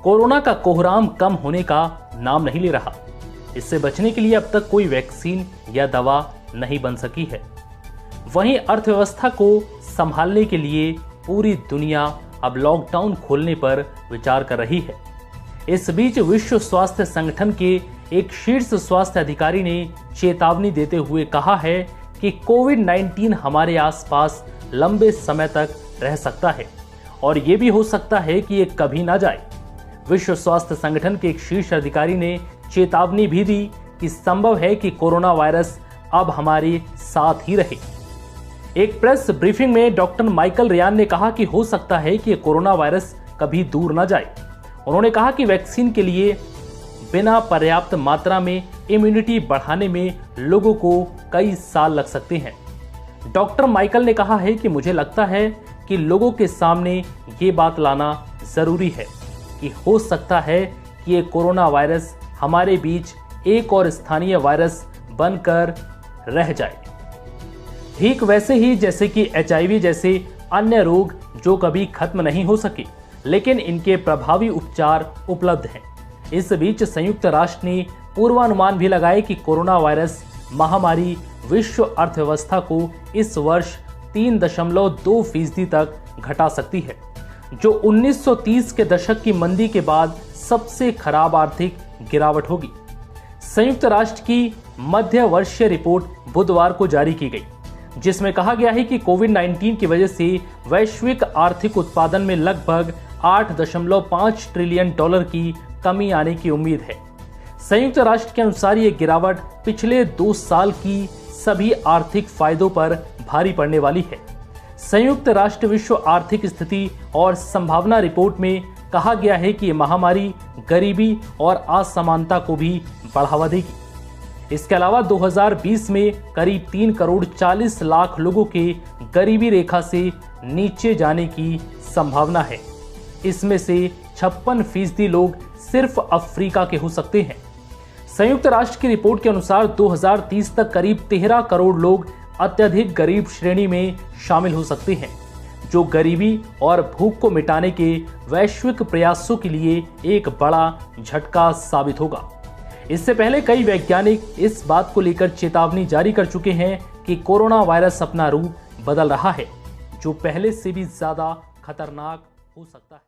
Corona का कोहराम कम होने का नाम नहीं ले रहा। इससे बचने के लिए अब तक कोई वैक्सीन या दवा नहीं बन सकी है। वहीं अर्थव्यवस्था को संभालने के लिए पूरी दुनिया अब लॉकडाउन खोलने पर विचार कर रही है। इस बीच विश्व स्वास्थ्य संगठन के एक शीर्ष स्वास्थ्य अधिकारी ने चेतावनी देते हुए कहा है कि कोविड-19 हमारे आसपास लंबे समय तक रह सकता है और ये भी हो सकता है कि ये कभी ना जाए। विश्व स्वास्थ्य संगठन के एक शीर्ष अधिकारी ने चेतावनी भी दी कि संभव है कि कोरोना वायरस अब हमारे साथ ही रहे। एक प्रेस ब्रीफिंग में डॉक्टर माइकल रेयान ने कहा कि हो सकता है कि कोरोना वायरस कभी दूर न जाए। उन्होंने कहा कि वैक्सीन के लिए बिना पर्याप्त मात्रा में इम्यूनिटी बढ़ाने में लोगों को कई साल लग सकते हैं। डॉक्टर माइकल ने कहा है कि मुझे लगता है कि लोगों के सामने ये बात लाना जरूरी है कि हो सकता है कि ये कोरोना वायरस हमारे बीच एक और स्थानीय वायरस बनकर रह जाए, ठीक वैसे ही जैसे कि HIV जैसे अन्य रोग जो कभी खत्म नहीं हो सके, लेकिन इनके प्रभावी उपचार उपलब्ध हैं। इस बीच संयुक्त राष्ट्र ने पूर्वानुमान भी लगाए कि कोरोना वायरस महामारी विश्व अर्थव्यवस्था को इस वर्ष 3.2% तक घटा सकती है, जो 1930 के दशक की मंदी के बाद सबसे खराब आर्थिक गिरावट होगी। संयुक्त राष्ट्र की मध्य वर्षीय रिपोर्ट बुधवार को जारी की गई, जिसमें कहा गया है कि कोविड-19 की वजह से वैश्विक आर्थिक उत्पादन में लगभग $8.5 ट्रिलियन की कमी आने की उम्मीद है। संयुक्त राष्ट्र के अनुसार ये गिरावट पिछले 2 साल की सभी आर्थिक फायदों पर भारी पड़ने वाली है। संयुक्त राष्ट्र विश्व आर्थिक स्थिति और संभावना रिपोर्ट में कहा गया है कि ये महामारी गरीबी और असमानता को भी बढ़ावा देगी। इसके अलावा 2020 में करीब 3.40 करोड़ लोगों के गरीबी रेखा से नीचे जाने की संभावना है। इसमें से 56% लोग सिर्फ अफ्रीका के हो सकते हैं। संयुक्त राष्ट्र की रिपोर्ट के अनुसार 2030 तक करीब 13 करोड़ लोग अत्यधिक गरीब श्रेणी में शामिल हो सकते हैं, जो गरीबी और भूख को मिटाने के वैश्विक प्रयासों के लिए एक बड़ा झटका साबित होगा। इससे पहले कई वैज्ञानिक इस बात को लेकर चेतावनी जारी कर चुके हैं कि कोरोना वायरस अपना रूप बदल रहा है, जो पहले से भी ज्यादा खतरनाक हो सकता है।